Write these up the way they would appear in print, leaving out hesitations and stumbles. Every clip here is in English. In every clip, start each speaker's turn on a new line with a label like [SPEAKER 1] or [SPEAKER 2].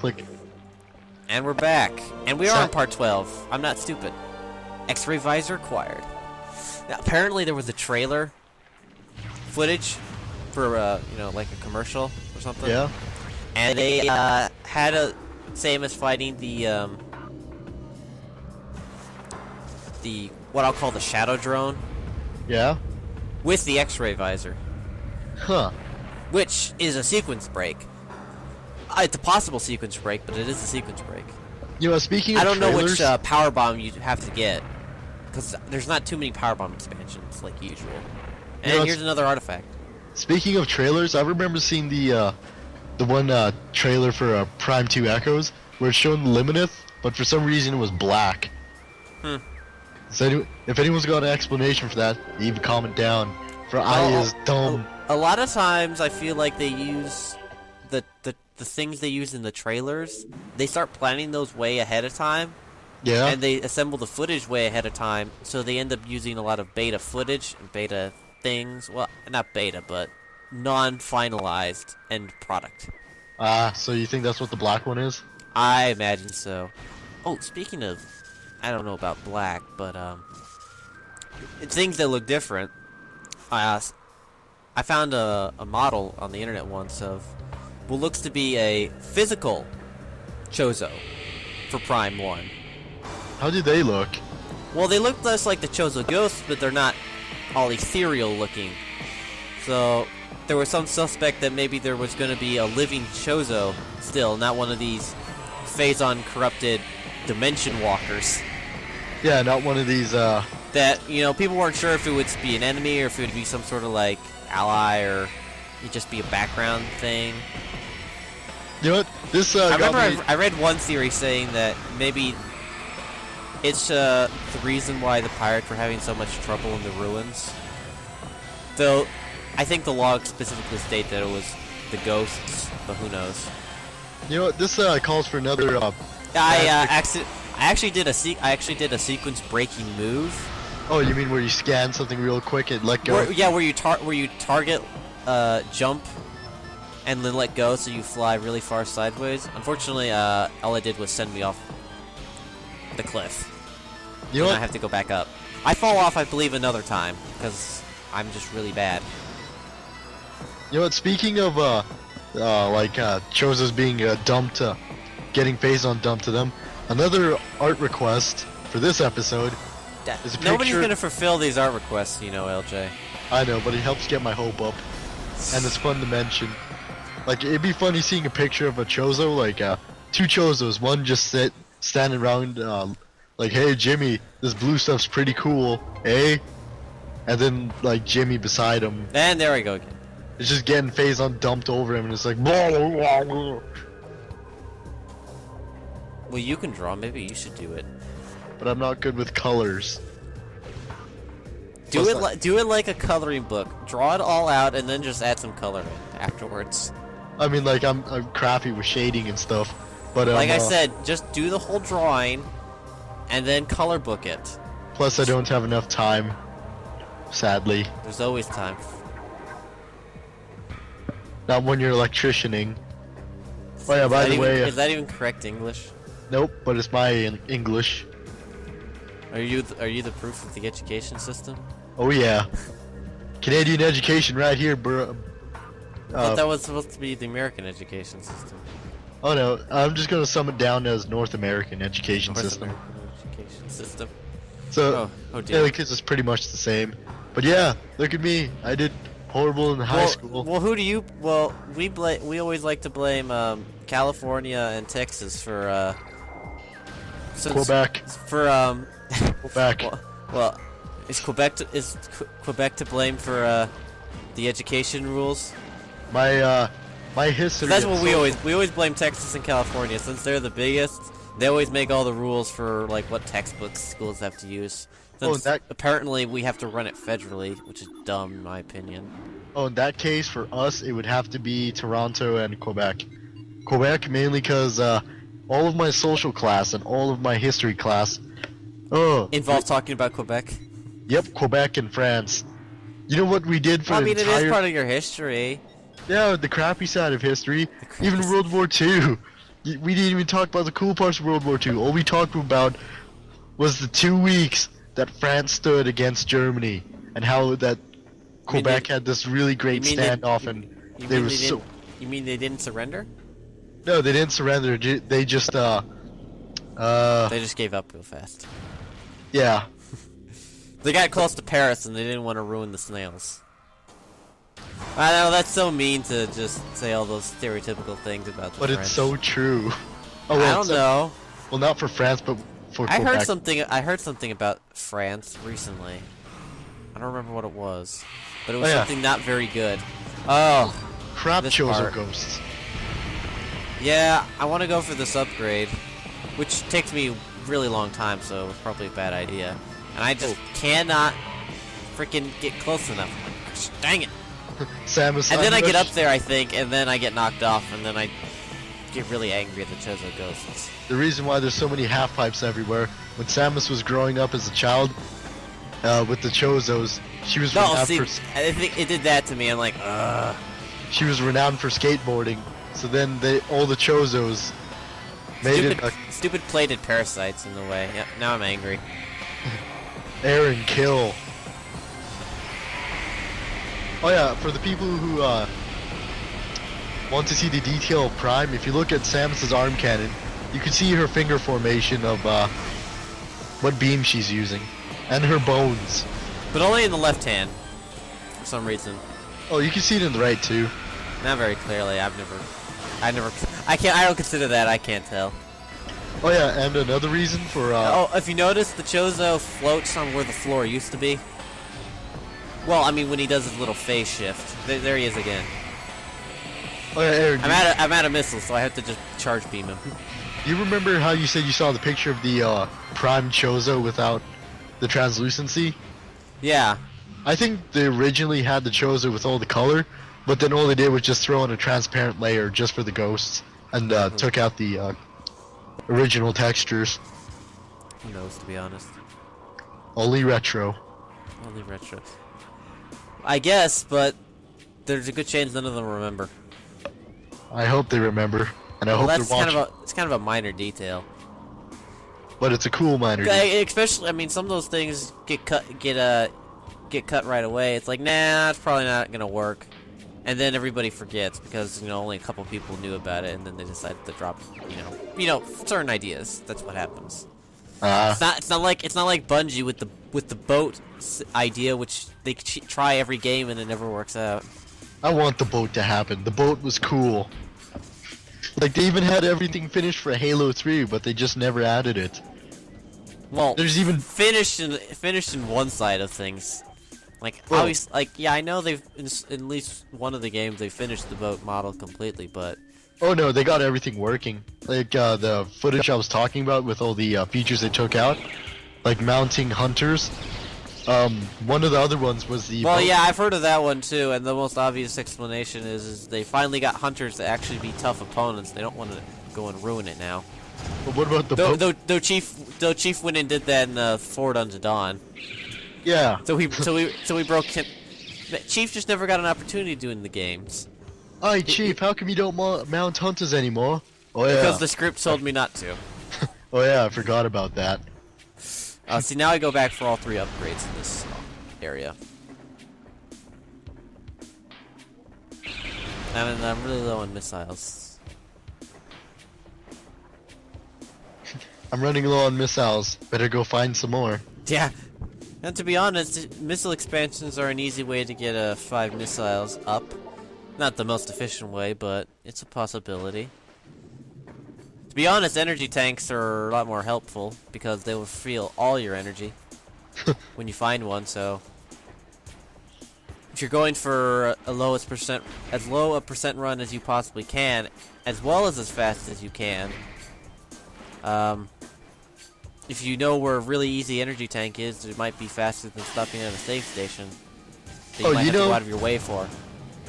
[SPEAKER 1] Click.
[SPEAKER 2] And we're back. And we are on part 12. I'm not stupid. X-ray visor acquired. Now, apparently there was a trailer footage for, you know, like a commercial or something.
[SPEAKER 1] Yeah.
[SPEAKER 2] And they had a Samus fighting the what I'll call the shadow drone.
[SPEAKER 1] Yeah.
[SPEAKER 2] With the X-ray visor.
[SPEAKER 1] Huh.
[SPEAKER 2] Which is a sequence break. It's a possible sequence break, but it is a sequence break.
[SPEAKER 1] You know, speaking of
[SPEAKER 2] I don't
[SPEAKER 1] trailers,
[SPEAKER 2] know which power bomb you have to get, because there's not too many power bomb expansions like usual. And
[SPEAKER 1] you know,
[SPEAKER 2] here's another artifact.
[SPEAKER 1] Speaking of trailers, I remember seeing the one trailer for Prime 2 Echoes where it's showing Liminith, but for some reason it was black. So if anyone's got an explanation for that, leave a comment down. For I is dumb.
[SPEAKER 2] A lot of times I feel like they use the things they use in the trailers. They start planning those way ahead of time.
[SPEAKER 1] Yeah.
[SPEAKER 2] And they assemble the footage way ahead of time, so they end up using a lot of beta footage and beta things. Well, not beta, but non-finalized end product.
[SPEAKER 1] So you think that's what the black one is?
[SPEAKER 2] I imagine so. Oh, speaking of, I don't know about black, but things that look different. I found a model on the internet once of what looks to be a physical Chozo for Prime 1.
[SPEAKER 1] How do they look?
[SPEAKER 2] Well, they look less like the Chozo ghosts, but they're not all ethereal looking. So there was some suspect that maybe there was going to be a living Chozo still, not one of these Phazon corrupted dimension walkers.
[SPEAKER 1] Yeah, not one of these
[SPEAKER 2] that, you know, people weren't sure if it would be an enemy or if it would be some sort of like ally or it'd just be a background thing.
[SPEAKER 1] You know what? This
[SPEAKER 2] I remember I read one theory saying that maybe it's the reason why the pirates were having so much trouble in the ruins. Though I think the log specifically state that it was the ghosts, but who knows?
[SPEAKER 1] You know what? This calls for another.
[SPEAKER 2] I actually did a sequence breaking move.
[SPEAKER 1] Oh, you mean where you scan something real quick and let go?
[SPEAKER 2] Where you target, jump, and then let go, so you fly really far sideways. Unfortunately, all I did was send me off the cliff.
[SPEAKER 1] You know what?
[SPEAKER 2] I have to go back up. I fall off, I believe, another time because I'm just really bad.
[SPEAKER 1] You know what? Speaking of Chozos being dumped, getting Phazon dumped to them, another art request for this episode is a picture.
[SPEAKER 2] Nobody's gonna fulfill these art requests, you know, LJ.
[SPEAKER 1] I know, but it helps get my hope up, and it's fun to mention. Like, it'd be funny seeing a picture of a Chozo, like two Chozos, one just standing around, like, hey Jimmy, this blue stuff's pretty cool, eh? And then like Jimmy beside him.
[SPEAKER 2] And there we go again.
[SPEAKER 1] It's just getting Phazon dumped over him, and it's like, blah, blah, blah, blah.
[SPEAKER 2] Well, you can draw. Maybe you should do it.
[SPEAKER 1] But I'm not good with colors.
[SPEAKER 2] Do it like a coloring book. Draw it all out, and then just add some color in afterwards.
[SPEAKER 1] I mean, like, I'm crappy with shading and stuff, but
[SPEAKER 2] like I said, just do the whole drawing, and then color book it.
[SPEAKER 1] Plus, I don't have enough time. Sadly.
[SPEAKER 2] There's always time.
[SPEAKER 1] Not when you're electricianing. Oh yeah, by the way,
[SPEAKER 2] is that even correct English?
[SPEAKER 1] Nope, but it's my English.
[SPEAKER 2] Are you the proof of the education system?
[SPEAKER 1] Oh yeah, Canadian education right here, bro.
[SPEAKER 2] I thought that was supposed to be the American education system.
[SPEAKER 1] Oh no, I'm just gonna sum it down as North American education system.
[SPEAKER 2] American education system.
[SPEAKER 1] So,
[SPEAKER 2] oh dear.
[SPEAKER 1] Yeah, because it's pretty much the same. But yeah, look at me. I did horrible in high school.
[SPEAKER 2] Well, who do you? Well, we always like to blame California and Texas for
[SPEAKER 1] Quebec.
[SPEAKER 2] For
[SPEAKER 1] Quebec.
[SPEAKER 2] Well, is Quebec to blame for the education rules?
[SPEAKER 1] My history.
[SPEAKER 2] That's what we always blame Texas and California, since they're the biggest. They always make all the rules for like what textbooks schools have to use. Since apparently we have to run it federally, which is dumb in my opinion.
[SPEAKER 1] Oh, in that case, for us, it would have to be Toronto and Quebec. Quebec mainly because all of my social class and all of my history class
[SPEAKER 2] involve talking about Quebec.
[SPEAKER 1] Yep, Quebec and France. You know what we did for
[SPEAKER 2] it is part of your history.
[SPEAKER 1] Yeah, the crappy side of history. Even World War II. We didn't even talk about the cool parts of World War II. All we talked about was the 2 weeks that France stood against Germany, and how that Quebec had this really great standoff, and they were so.
[SPEAKER 2] You mean they didn't surrender?
[SPEAKER 1] No, they didn't surrender. They just
[SPEAKER 2] They just gave up real fast.
[SPEAKER 1] Yeah.
[SPEAKER 2] They got close to Paris and they didn't want to ruin the snails. I know that's so mean to just say all those stereotypical things about the
[SPEAKER 1] But
[SPEAKER 2] French.
[SPEAKER 1] it's so true. Oh,
[SPEAKER 2] I don't know.
[SPEAKER 1] Well, not for France, but for Quebec.
[SPEAKER 2] I heard something about France recently. I don't remember what it was, but it was something not very good. Oh,
[SPEAKER 1] crap! Chozo
[SPEAKER 2] part.
[SPEAKER 1] ghosts.
[SPEAKER 2] Yeah, I want to go for this upgrade, which takes me a really long time, so it's probably a bad idea. And I just cannot freaking get close enough. Gosh, dang it!
[SPEAKER 1] Samus.
[SPEAKER 2] And then I get up there, I think, and then I get knocked off, and then I get really angry at the Chozo ghosts.
[SPEAKER 1] The reason why there's so many half pipes everywhere, when Samus was growing up as a child, with the Chozos, she was renowned for.
[SPEAKER 2] I think it did that to me. I'm like, ugh.
[SPEAKER 1] She was renowned for skateboarding, so then all the Chozos made
[SPEAKER 2] stupid plated parasites in the way. Yep, now I'm angry.
[SPEAKER 1] Air and kill. Oh yeah, for the people who want to see the detail of Prime, if you look at Samus's arm cannon, you can see her finger formation of what beam she's using, and her bones.
[SPEAKER 2] But only in the left hand, for some reason.
[SPEAKER 1] Oh, you can see it in the right too.
[SPEAKER 2] Not very clearly. I don't consider that. I can't tell.
[SPEAKER 1] Oh yeah, and another reason for
[SPEAKER 2] oh, if you notice, the Chozo floats on where the floor used to be. Well, I mean, when he does his little phase shift, there he is again.
[SPEAKER 1] Oh yeah, Aaron.
[SPEAKER 2] I'm out of missiles, so I have to just charge beam him.
[SPEAKER 1] Do you remember how you said you saw the picture of the Prime Chozo without the translucency?
[SPEAKER 2] Yeah.
[SPEAKER 1] I think they originally had the Chozo with all the color, but then all they did was just throw on a transparent layer just for the ghosts, and took out the original textures.
[SPEAKER 2] Who knows, to be honest.
[SPEAKER 1] Only retro.
[SPEAKER 2] Only retro. I guess, but there's a good chance none of them remember.
[SPEAKER 1] I hope they remember, and I hope they're watching.
[SPEAKER 2] It's kind of a minor detail.
[SPEAKER 1] But it's a cool minor detail.
[SPEAKER 2] Especially, I mean, some of those things get cut right away. It's like, nah, it's probably not gonna work. And then everybody forgets because only a couple people knew about it, and then they decided to drop certain ideas. That's what happens. It's not like Bungie with the boat idea, which they try every game and it never works out.
[SPEAKER 1] I want the boat to happen. The boat was cool. Like they even had everything finished for Halo 3, but they just never added it.
[SPEAKER 2] Well,
[SPEAKER 1] there's even
[SPEAKER 2] finished in one side of things. Yeah, I know they've in at least one of the games they finished the boat model completely, but
[SPEAKER 1] oh no, they got everything working. Like the footage I was talking about with all the features they took out, like mounting hunters. One of the other ones was the.
[SPEAKER 2] Well, yeah, I've heard of that one too, and the most obvious explanation is they finally got hunters to actually be tough opponents. They don't want to go and ruin it now.
[SPEAKER 1] But what about the boat?
[SPEAKER 2] Though Chief went and did that in Forward Unto Dawn.
[SPEAKER 1] Yeah.
[SPEAKER 2] So we broke him. Chief just never got an opportunity to do in the games.
[SPEAKER 1] Hi, Chief. How come you don't mount hunters anymore? Oh yeah.
[SPEAKER 2] Because the script told me not to.
[SPEAKER 1] Oh yeah, I forgot about that.
[SPEAKER 2] See, now I go back for all 3 upgrades in this area. And I'm really low on missiles.
[SPEAKER 1] I'm running low on missiles. Better go find some more.
[SPEAKER 2] Yeah. And to be honest, missile expansions are an easy way to get 5 missiles up. Not the most efficient way, but it's a possibility. To be honest, energy tanks are a lot more helpful because they will feel all your energy when you find one. So if you're going for as low a percent run as you possibly can, as well as fast as you can, if you know where a really easy energy tank is, it might be faster than stopping at a safe station that you might have to go out of your way for.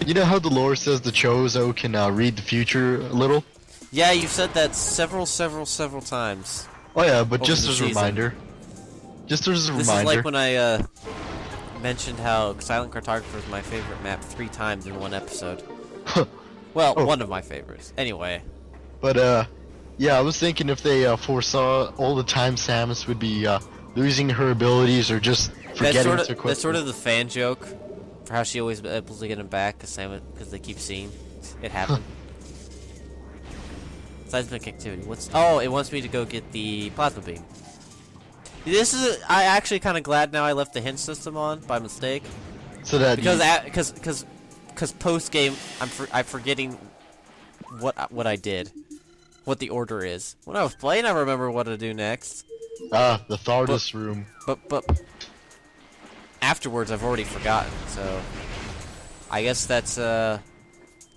[SPEAKER 1] You know how the lore says the Chozo can read the future a little?
[SPEAKER 2] Yeah, you've said that several times.
[SPEAKER 1] Oh yeah, but just as a reminder. Just as a reminder.
[SPEAKER 2] This is like when I mentioned how Silent Cartographer is my favorite map 3 times in one episode. Well, one of my favorites. Anyway.
[SPEAKER 1] But Yeah, I was thinking if they foresaw all the time Samus would be losing her abilities or just forgetting to equip.
[SPEAKER 2] That's sort of the fan joke for how she always able to get him back because they keep seeing it happen. Seismic activity. Oh, it wants me to go get the plasma beam. I actually kind of glad now I left the hint system on by mistake.
[SPEAKER 1] So that
[SPEAKER 2] because post game I'm forgetting what I did, what the order is. When I was playing, I remember what to do next.
[SPEAKER 1] the Thardus room.
[SPEAKER 2] But afterwards, I've already forgotten. So I guess that's a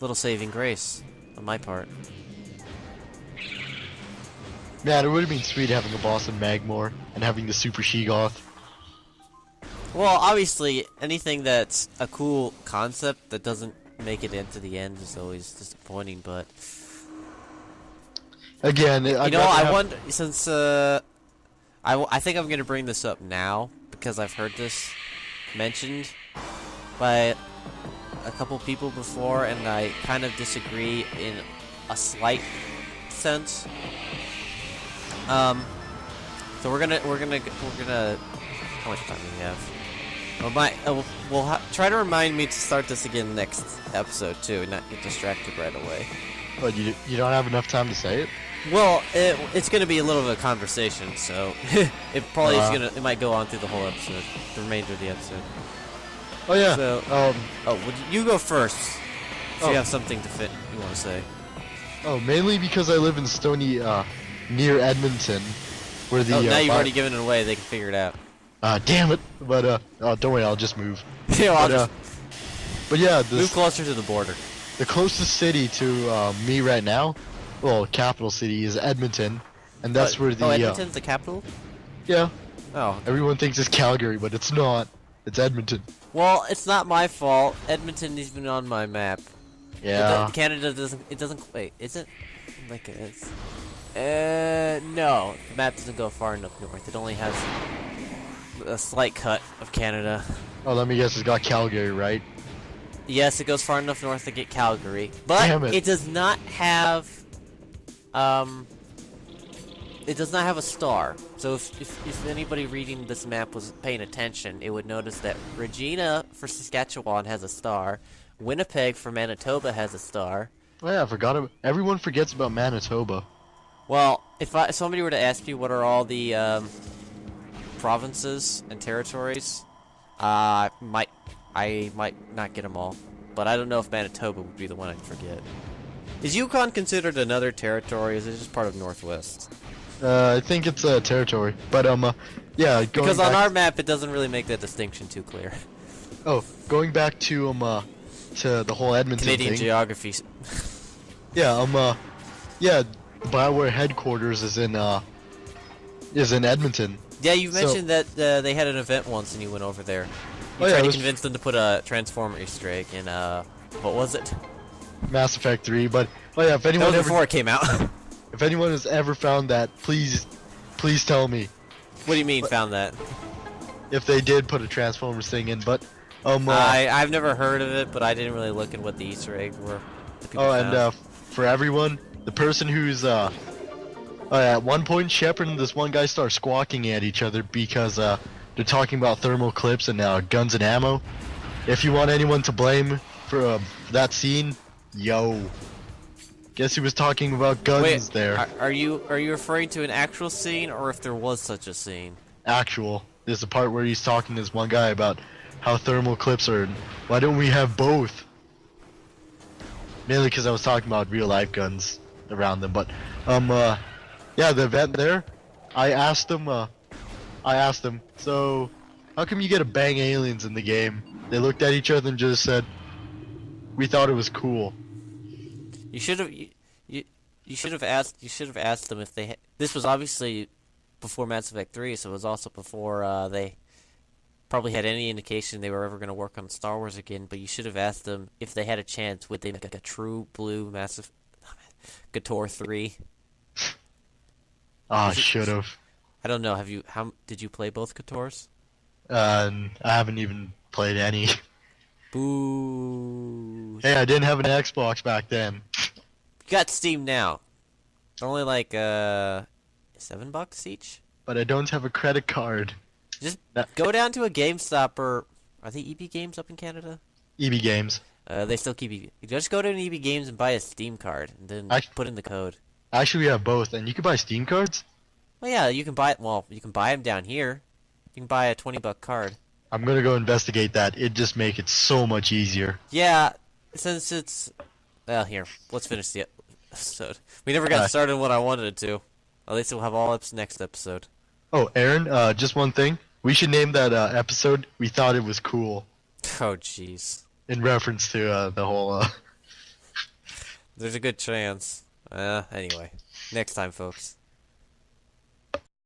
[SPEAKER 2] little saving grace on my part.
[SPEAKER 1] Man, it would have been sweet having a boss in Magmore and having the Super Sheegoth.
[SPEAKER 2] Well, obviously, anything that's a cool concept that doesn't make it into the end is always disappointing. But
[SPEAKER 1] again,
[SPEAKER 2] I wonder since I think I'm gonna bring this up now because I've heard this mentioned by a couple people before, and I kind of disagree in a slight sense. So we're gonna. How much time do we have? We'll try to remind me to start this again next episode too, and not get distracted right away.
[SPEAKER 1] But you don't have enough time to say it?
[SPEAKER 2] Well, it's gonna be a little bit of a conversation, so it probably it might go on through the whole episode, the remainder of the episode.
[SPEAKER 1] Oh yeah.
[SPEAKER 2] So, you go first. If you have something you want to say.
[SPEAKER 1] Oh, mainly because I live in Stony, near Edmonton, where the.
[SPEAKER 2] Now you've already given it away. They can figure it out.
[SPEAKER 1] Damn it! But don't worry, I'll just move.
[SPEAKER 2] Yeah,
[SPEAKER 1] but yeah,
[SPEAKER 2] move closer to the border.
[SPEAKER 1] The closest city to me right now, well, capital city is Edmonton, and that's where the.
[SPEAKER 2] Edmonton's the capital.
[SPEAKER 1] Yeah.
[SPEAKER 2] Oh.
[SPEAKER 1] Everyone thinks it's Calgary, but it's not. It's Edmonton.
[SPEAKER 2] Well, it's not my fault. Edmonton is even on my map.
[SPEAKER 1] Yeah.
[SPEAKER 2] Canada doesn't. It doesn't. Wait, is it? Like it's. No. The map doesn't go far enough north. It only has a slight cut of Canada.
[SPEAKER 1] Oh, let me guess. It's got Calgary, right?
[SPEAKER 2] Yes, it goes far enough north to get Calgary, but it does not have. It does not have a star. So if anybody reading this map was paying attention, it would notice that Regina for Saskatchewan has a star. Winnipeg for Manitoba has a star.
[SPEAKER 1] Oh yeah, I forgot about. Everyone forgets about Manitoba.
[SPEAKER 2] Well, if somebody were to ask me what are all the provinces and territories, I might not get them all, but I don't know if Manitoba would be the one I'd forget. Is Yukon considered another territory? Or is it just part of Northwest?
[SPEAKER 1] I think it's a territory, but yeah.
[SPEAKER 2] Because on our map, it doesn't really make that distinction too clear.
[SPEAKER 1] Oh, going back to the whole Edmonton
[SPEAKER 2] Canadian
[SPEAKER 1] thing.
[SPEAKER 2] geography.
[SPEAKER 1] Yeah, yeah, Bioware headquarters is in Edmonton.
[SPEAKER 2] Yeah, you mentioned that they had an event once and you went over there. You tried to convince them to put a Transformer Easter egg in, what was it?
[SPEAKER 1] Mass Effect 3, but, oh yeah, if anyone
[SPEAKER 2] that was before it came out.
[SPEAKER 1] If anyone has ever found that, please tell me.
[SPEAKER 2] What do you mean, found that?
[SPEAKER 1] If they did put a Transformers thing in, but,
[SPEAKER 2] I've never heard of it, but I didn't really look at what the Easter eggs were.
[SPEAKER 1] And, for everyone, the person who's, at one point, Shepard and this one guy start squawking at each other because, they're talking about thermal clips and, guns and ammo. If you want anyone to blame for, that scene, yo. Guess he was talking about guns there.
[SPEAKER 2] Are you referring to an actual scene, or if there was such a scene?
[SPEAKER 1] Actual. There's a part where he's talking to this one guy about how thermal clips are. Why don't we have both? Mainly because I was talking about real life guns around them, but yeah, the event there. I asked him. So, how come you get to bang aliens in the game? They looked at each other and just said, "We thought it was cool."
[SPEAKER 2] You should have asked them if they. This was obviously before Mass Effect 3, so it was also before they probably had any indication they were ever going to work on Star Wars again. But you should have asked them if they had a chance, would they make a true blue Massive KOTOR 3?
[SPEAKER 1] Should have.
[SPEAKER 2] I don't know. How did you play both KOTORs?
[SPEAKER 1] I haven't even played any.
[SPEAKER 2] Boo.
[SPEAKER 1] Hey, I didn't have an Xbox back then.
[SPEAKER 2] You got Steam now. It's only like $7 each.
[SPEAKER 1] but I don't have a credit card.
[SPEAKER 2] Just
[SPEAKER 1] That
[SPEAKER 2] go down to a GameStop or are they EB Games up in Canada?
[SPEAKER 1] EB Games.
[SPEAKER 2] They still keep EB. Just go to an EB Games and buy a Steam card, and then
[SPEAKER 1] I
[SPEAKER 2] put in the code.
[SPEAKER 1] actually we have both, and you can buy Steam cards.
[SPEAKER 2] Well, yeah, you can buy. Well, you can buy them down here. You can buy a $20 card.
[SPEAKER 1] I'm gonna go investigate that. It just make it so much easier.
[SPEAKER 2] Yeah, since it's. Well, here, let's finish the episode. We never got
[SPEAKER 1] Alright.
[SPEAKER 2] started on what I wanted to. At least we'll have all ups next episode.
[SPEAKER 1] Oh, Aaron, just one thing. We should name that episode "We Thought It Was Cool"
[SPEAKER 2] Oh, jeez.
[SPEAKER 1] in reference to the whole.
[SPEAKER 2] There's a good chance. Anyway, next time, folks.